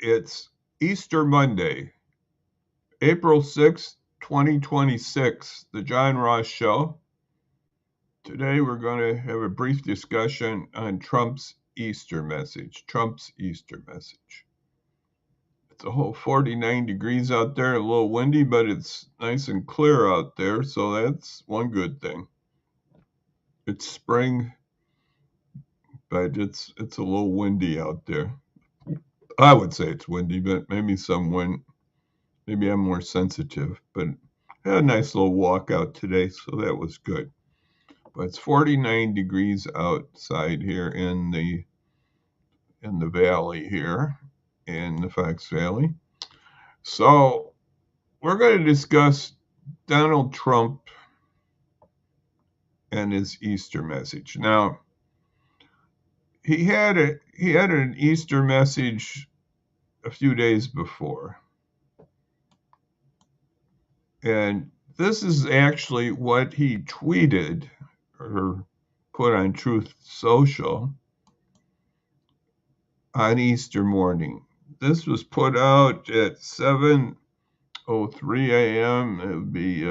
It's Easter Monday, April 6th, 2026, the John Ross Show. Today we're going to have a brief discussion on Trump's Easter message. It's a whole 49 degrees out there, a little windy, but it's nice and clear out there, so that's one good thing. It's spring, but it's a little windy out there. I would say it's windy, but maybe some wind. Maybe I'm more sensitive, but I had a nice little walk out today, so that was good. But it's 49 degrees outside here in the valley here, in the Fox Valley. So we're going to discuss Donald Trump and his Easter message. Now, he had an Easter message a few days before. And this is actually what he tweeted or put on Truth Social on Easter morning. This was put out at 7:03 a.m. It would be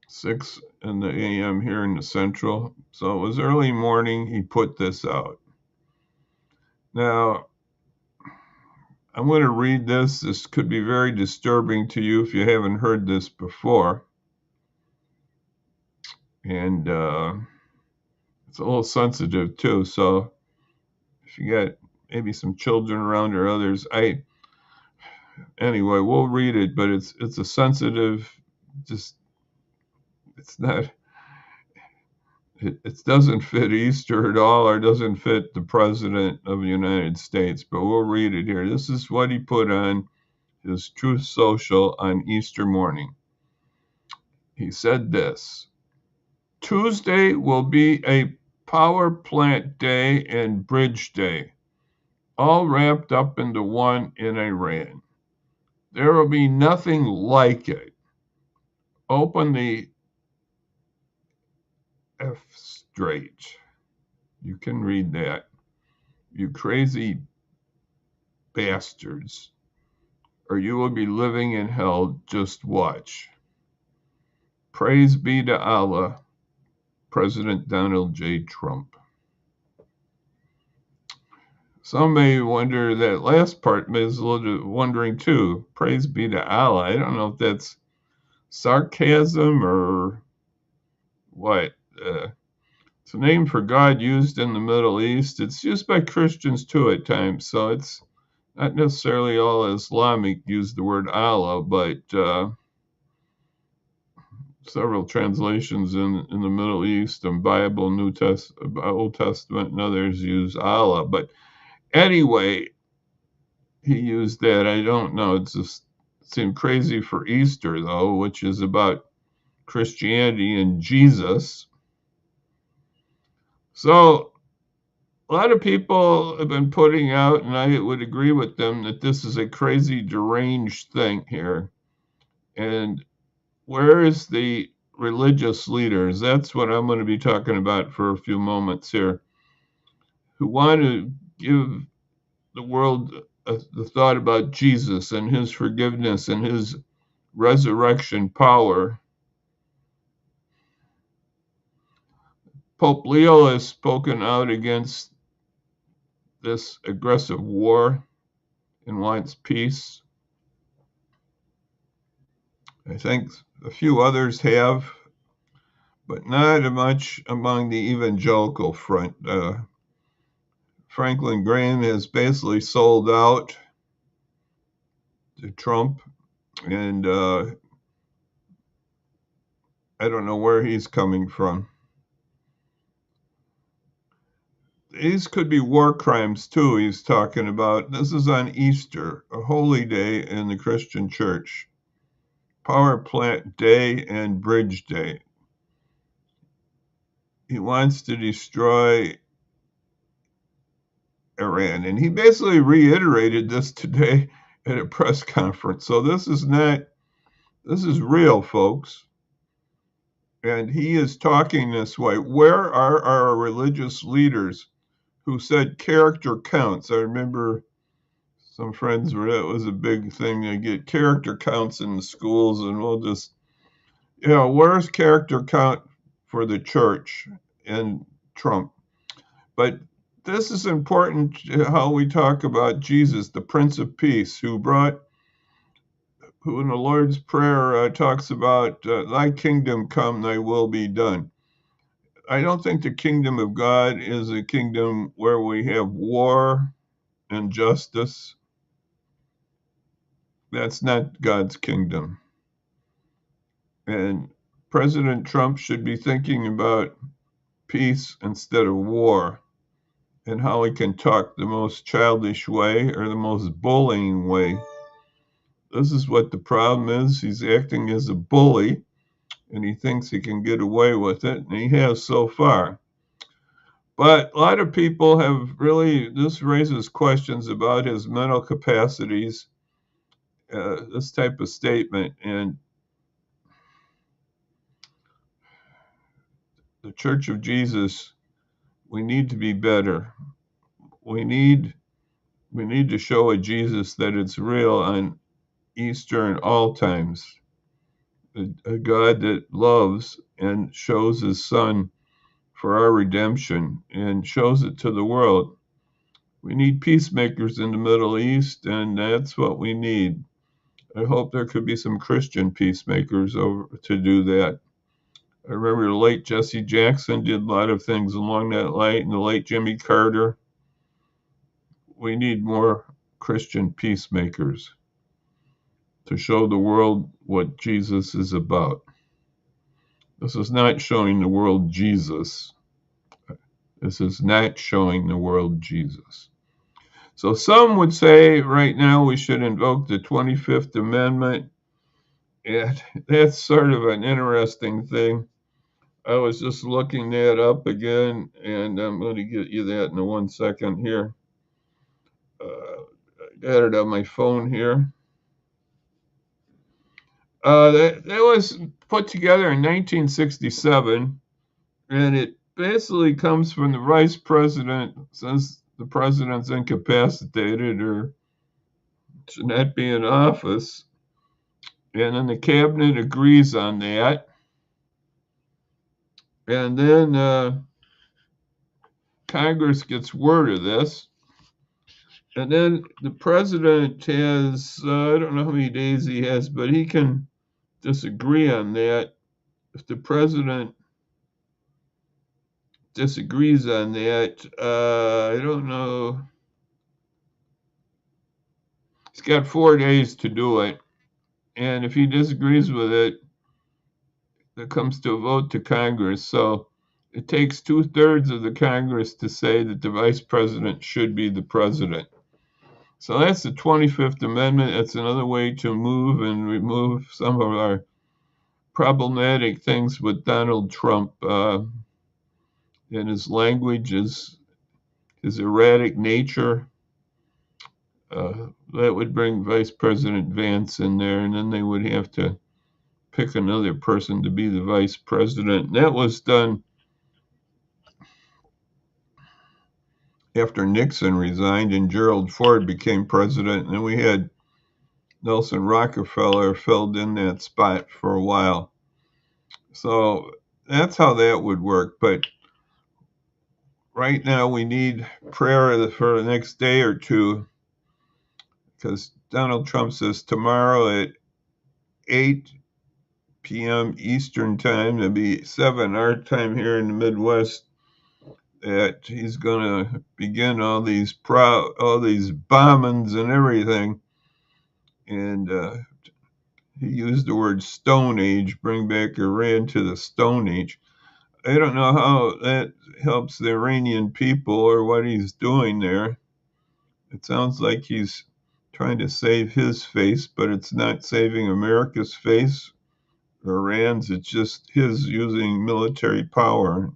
6 in the a.m. here in the Central. So it was early morning. He put this out. Now, I'm going to read this. This could be very disturbing to you if you haven't heard this before. And it's a little sensitive too. So if you got maybe some children around or others, anyway, we'll read it, but it's a sensitive, it doesn't fit Easter at all, or doesn't fit the President of the United States, but we'll read it here. This is what he put on his Truth Social on Easter morning. He said this: Tuesday will be a power plant day and bridge day, all wrapped up into one in Iran. There will be nothing like it. Open the F straight. You can read that. You crazy bastards. Or you will be living in hell. Just watch. Praise be to Allah, President Donald J. Trump. Some may wonder that last part is a little wondering too. Praise be to Allah. I don't know if that's sarcasm or what. It's a name for God used in the Middle East. It's used by Christians too at times, so it's not necessarily all Islamic use the word Allah, but several translations in the Middle East and Bible, Old Testament, and others use Allah. But anyway, he used that. I don't know. It seemed crazy for Easter, though, which is about Christianity and Jesus. So a lot of people have been putting out, and I would agree with them, that this is a crazy, deranged thing here. And where is the religious leaders? That's what I'm going to be talking about for a few moments here, who want to give the world the thought about Jesus and his forgiveness and his resurrection power. Pope Leo has spoken out against this aggressive war and wants peace. I think a few others have, but not much among the evangelical front. Franklin Graham has basically sold out to Trump, and I don't know where he's coming from. These could be war crimes too, he's talking about. This is on Easter, a holy day in the Christian church. Power plant day and bridge day. He wants to destroy Iran. And he basically reiterated this today at a press conference. So this is real, folks. And he is talking this way. Where are our religious leaders who said character counts? I remember some friends where that was a big thing. They get character counts in the schools, and we'll just, where's character count for the church and Trump? But this is important how we talk about Jesus, the Prince of Peace, who in the Lord's Prayer talks about, thy kingdom come, thy will be done. I don't think the kingdom of God is a kingdom where we have war and justice. That's not God's kingdom. And President Trump should be thinking about peace instead of war, and how he can talk the most childish way or the most bullying way. This is what the problem is. He's acting as a bully, and he thinks he can get away with it, and he has so far. But a lot of people have this raises questions about his mental capacities, this type of statement. And the Church of Jesus, we need to be better. We need to show a Jesus that it's real on Easter and all times. A God that loves and shows his son for our redemption and shows it to the world. We need peacemakers in the Middle East, and that's what we need. I hope there could be some Christian peacemakers to do that. I remember the late Jesse Jackson did a lot of things along that line, and the late Jimmy Carter. We need more Christian peacemakers to show the world what Jesus is about. This is not showing the world Jesus. This is not showing the world Jesus. So some would say right now we should invoke the 25th Amendment. And that's sort of an interesting thing. I was just looking that up again, and I'm going to get you that in 1 second here. I got it on my phone here. That was put together in 1967, and it basically comes from the vice president, since the president's incapacitated or should not be in office. And then the cabinet agrees on that. And then Congress gets word of this. And then the president has, I don't know how many days he has, but he can disagree on that. If the president disagrees on that, I don't know. He's got 4 days to do it. And if he disagrees with it, it comes to a vote to Congress. So it takes 2/3 of the Congress to say that the vice president should be the president. So that's the 25th Amendment. That's another way to move and remove some of our problematic things with Donald Trump and his language, his erratic nature. That would bring Vice President Vance in there, and then they would have to pick another person to be the vice president. And that was done after Nixon resigned and Gerald Ford became president, and then we had Nelson Rockefeller filled in that spot for a while. So that's how that would work. But right now we need prayer for the next day or two, because Donald Trump says tomorrow at 8 p.m. Eastern time, it'll be 7 our time here in the Midwest, that he's going to begin all these bombings and everything. And he used the word Stone Age, bring back Iran to the Stone Age. I don't know how that helps the Iranian people or what he's doing there. It sounds like he's trying to save his face, but it's not saving America's face or Iran's. It's just his using military power.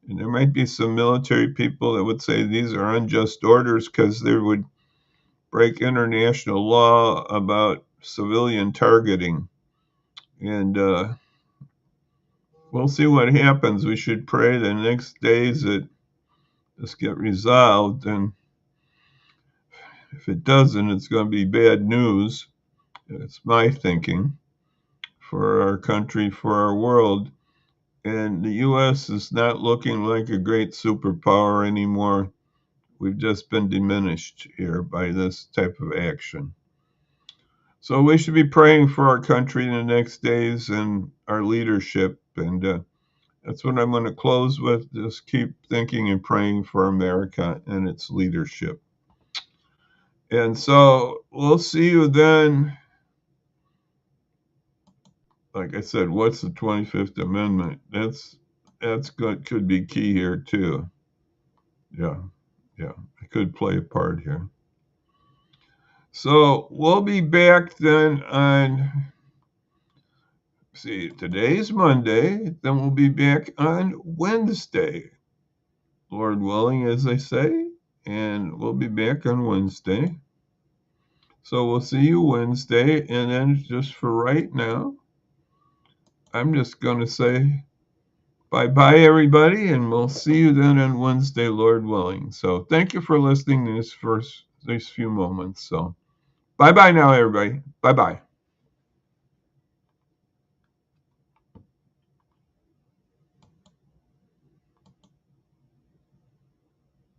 And there might be some military people that would say these are unjust orders because they would break international law about civilian targeting. And we'll see what happens. We should pray the next days that this get resolved. And if it doesn't, it's going to be bad news. It's my thinking for our country, for our world. And the U.S. is not looking like a great superpower anymore. We've just been diminished here by this type of action. So we should be praying for our country in the next days and our leadership. And that's what I'm going to close with. Just keep thinking and praying for America and its leadership. And so we'll see you then. Like I said, what's the 25th Amendment? That's good. Could be key here too. Yeah, it could play a part here. So we'll be back then on. See, today's Monday. Then we'll be back on Wednesday, Lord willing, as I say, and we'll be back on Wednesday. So we'll see you Wednesday, and then just for right now, I'm just going to say bye-bye, everybody, and we'll see you then on Wednesday, Lord willing. So thank you for listening to these few moments. So bye-bye now, everybody. Bye-bye.